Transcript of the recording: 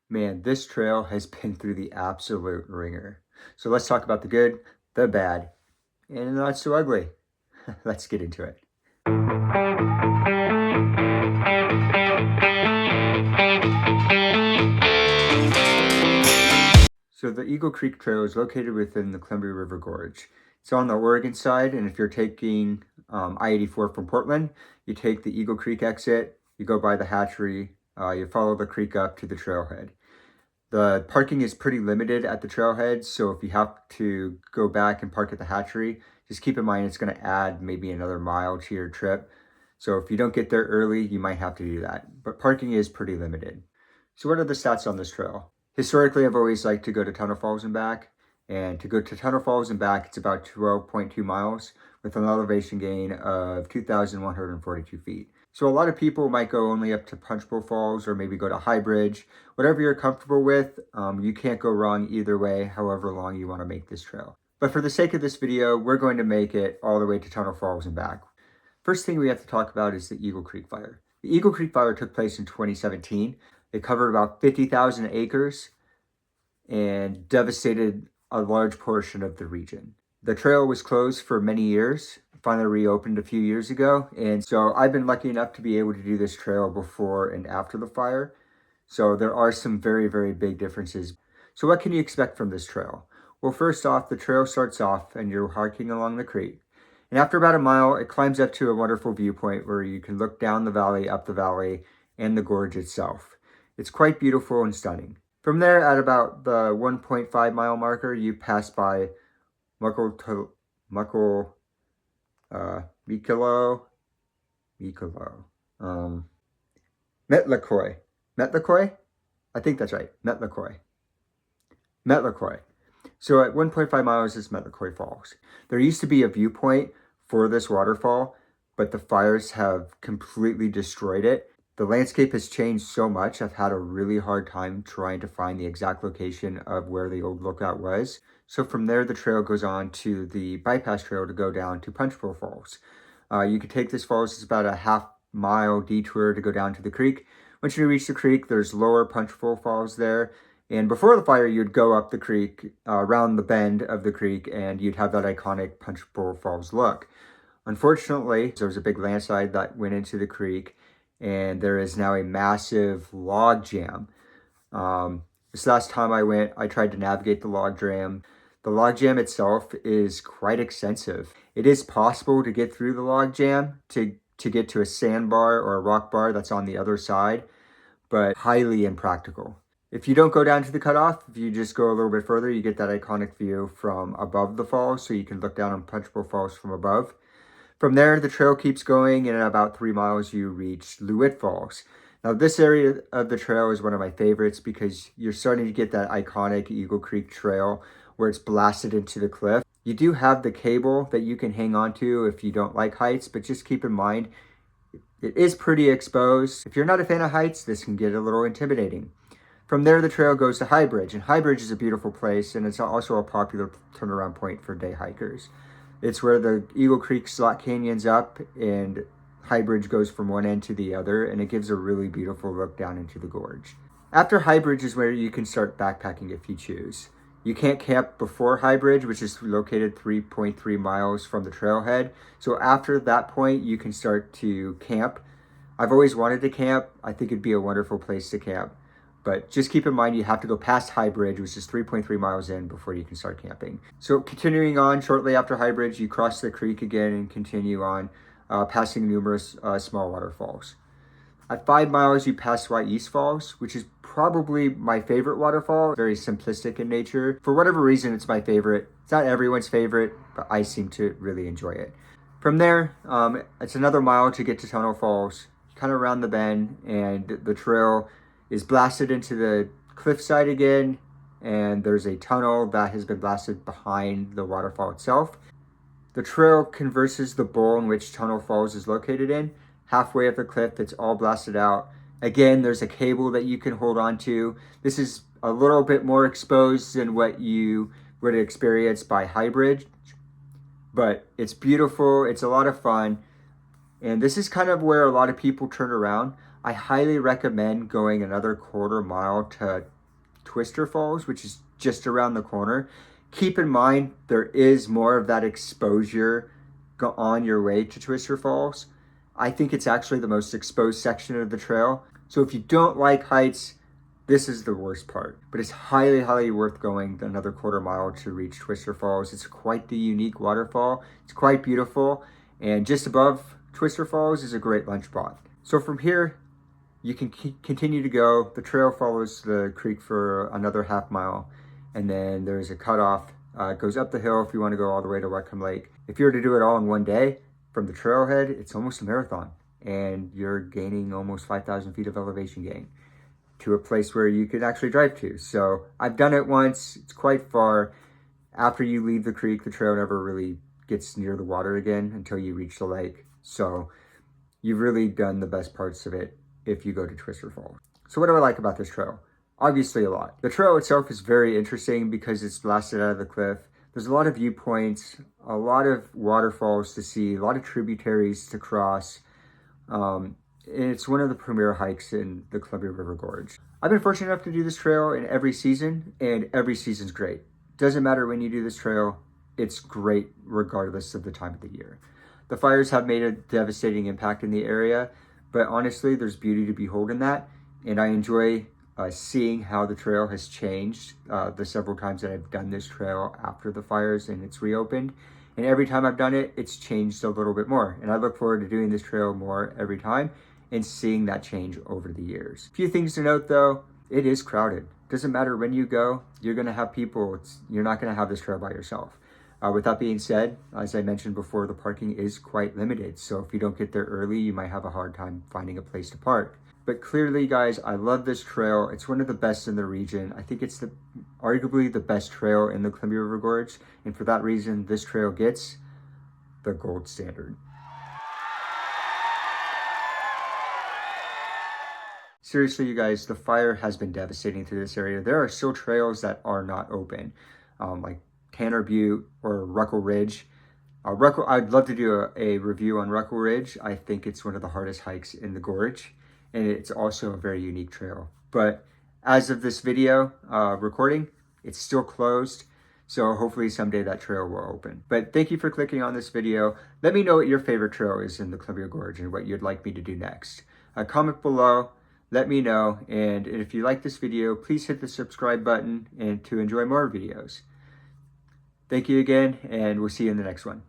Man, this trail has been through the absolute ringer. So let's talk about the good, the bad, and the not so ugly. Let's get into it. So the Eagle Creek Trail is located within the Columbia River Gorge. It's on the Oregon side, and if you're taking I-84 from Portland, you take the Eagle Creek exit, you go by the hatchery, you follow the creek up to the trailhead. The parking is pretty limited at the trailhead, so if you have to go back and park at the hatchery, just keep in mind it's going to add maybe another mile to your trip. So if you don't get there early, you might have to do that. But parking is pretty limited. So what are the stats on this trail? Historically, I've always liked to go to Tunnel Falls and back. And to go to Tunnel Falls and back, it's about 12.2 miles with an elevation gain of 2,142 feet. So a lot of people might go only up to Punchbowl Falls or maybe go to High Bridge. Whatever you're comfortable with, you can't go wrong either way, however long you want to make this trail. But for the sake of this video, we're going to make it all the way to Tunnel Falls and back. First thing we have to talk about is the Eagle Creek Fire. The Eagle Creek Fire took place in 2017. It covered about 50,000 acres and devastated a large portion of the region. The trail was closed for many years, finally reopened a few years ago, and so I've been lucky enough to be able to do this trail before and after the fire. So there are some very, very big differences. So what can you expect from this trail? Well, first off, the trail starts off and you're hiking along the creek. And after about a mile, it climbs up to a wonderful viewpoint where you can look down the valley, up the valley, and the gorge itself. It's quite beautiful and stunning. From there, at about the 1.5 mile marker, you pass by Mikilo. Metlacoy? I think that's right. Metlacoy. So at 1.5 miles is Metlacoy Falls. There used to be a viewpoint for this waterfall, but the fires have completely destroyed it. The landscape has changed so much. I've had a really hard time trying to find the exact location of where the old lookout was. So from there, the trail goes on to the bypass trail to go down to Punchbowl Falls. You could take this falls, it's about a half-mile detour to go down to the creek. Once you reach the creek, there's lower Punchbowl Falls there. And before the fire, you'd go up the creek, around the bend of the creek, and you'd have that iconic Punchbowl Falls look. Unfortunately, there was a big landslide that went into the creek, and there is now a massive log jam. This last time I went, I tried to navigate the log jam. The log jam itself is quite extensive. It is possible to get through the log jam to get to a sandbar or a rock bar that's on the other side, but highly impractical. If you don't go down to the cutoff, if you just go a little bit further, you get that iconic view from above the falls, so you can look down on Punchbowl Falls from above. From there, the trail keeps going, and at about 3 miles, you reach Lewitt Falls. Now, this area of the trail is one of my favorites because you're starting to get that iconic Eagle Creek Trail where it's blasted into the cliff. You do have the cable that you can hang on to if you don't like heights, but just keep in mind, it is pretty exposed. If you're not a fan of heights, this can get a little intimidating. From there, the trail goes to High Bridge, and High Bridge is a beautiful place, and it's also a popular turnaround point for day hikers. It's where the Eagle Creek slot canyons up and High Bridge goes from one end to the other, and it gives a really beautiful look down into the gorge. After High Bridge is where you can start backpacking if you choose. You can't camp before High Bridge, which is located 3.3 miles from the trailhead. So after that point, you can start to camp. I've always wanted to camp. I think it'd be a wonderful place to camp. But just keep in mind, you have to go past High Bridge, which is 3.3 miles in before you can start camping. So continuing on, shortly after High Bridge, you cross the creek again and continue on, passing numerous small waterfalls. At 5 miles, you pass White East Falls, which is probably my favorite waterfall. Very simplistic in nature. For whatever reason, it's my favorite. It's not everyone's favorite, but I seem to really enjoy it. From there, it's another mile to get to Tunnel Falls, kind of around the bend, and the trail is blasted into the cliffside again, and there's a tunnel that has been blasted behind the waterfall itself. The trail converses the bowl in which Tunnel Falls is located in. Halfway up the cliff, it's all blasted out. Again, there's a cable that you can hold on to. This is a little bit more exposed than what you would experience by High Bridge, but it's beautiful, it's a lot of fun, and this is kind of where a lot of people turn around. I highly recommend going another quarter mile to Twister Falls, which is just around the corner. Keep in mind, there is more of that exposure on your way to Twister Falls. I think it's actually the most exposed section of the trail. So if you don't like heights, this is the worst part. But it's highly, highly worth going another quarter mile to reach Twister Falls. It's quite the unique waterfall. It's quite beautiful. And just above Twister Falls is a great lunch spot. So from here, you can continue to go. The trail follows the creek for another half mile. And then there's a cutoff. It goes up the hill if you want to go all the way to Whatcom Lake. If you were to do it all in one day, from the trailhead, it's almost a marathon. And you're gaining almost 5,000 feet of elevation gain to a place where you could actually drive to. So I've done it once. It's quite far. After you leave the creek, the trail never really gets near the water again until you reach the lake. So you've really done the best parts of it if you go to Twister Falls. So what do I like about this trail? Obviously a lot. The trail itself is very interesting because it's blasted out of the cliff. There's a lot of viewpoints, a lot of waterfalls to see, a lot of tributaries to cross. It's one of the premier hikes in the Columbia River Gorge. I've been fortunate enough to do this trail in every season, and every season's great. Doesn't matter when you do this trail, it's great regardless of the time of the year. The fires have made a devastating impact in the area, but honestly, there's beauty to behold in that, and I enjoy seeing how the trail has changed the several times that I've done this trail after the fires and it's reopened. And every time I've done it, it's changed a little bit more. And I look forward to doing this trail more every time and seeing that change over the years. A few things to note though, it is crowded. Doesn't matter when you go, you're gonna have people. You're not gonna have this trail by yourself. With that being said, as I mentioned before, the parking is quite limited. So if you don't get there early, you might have a hard time finding a place to park. But clearly, guys, I love this trail. It's one of the best in the region. I think it's arguably the best trail in the Columbia River Gorge. And for that reason, this trail gets the gold standard. Seriously, you guys, the fire has been devastating through this area. There are still trails that are not open, like Tanner Butte or Ruckle Ridge. I'd love to do a review on Ruckle Ridge. I think it's one of the hardest hikes in the gorge. And it's also a very unique trail. But as of this video recording, it's still closed. So hopefully someday that trail will open. But thank you for clicking on this video. Let me know what your favorite trail is in the Columbia Gorge and what you'd like me to do next. Comment below, let me know. And if you like this video, please hit the subscribe button and to enjoy more videos. Thank you again, and we'll see you in the next one.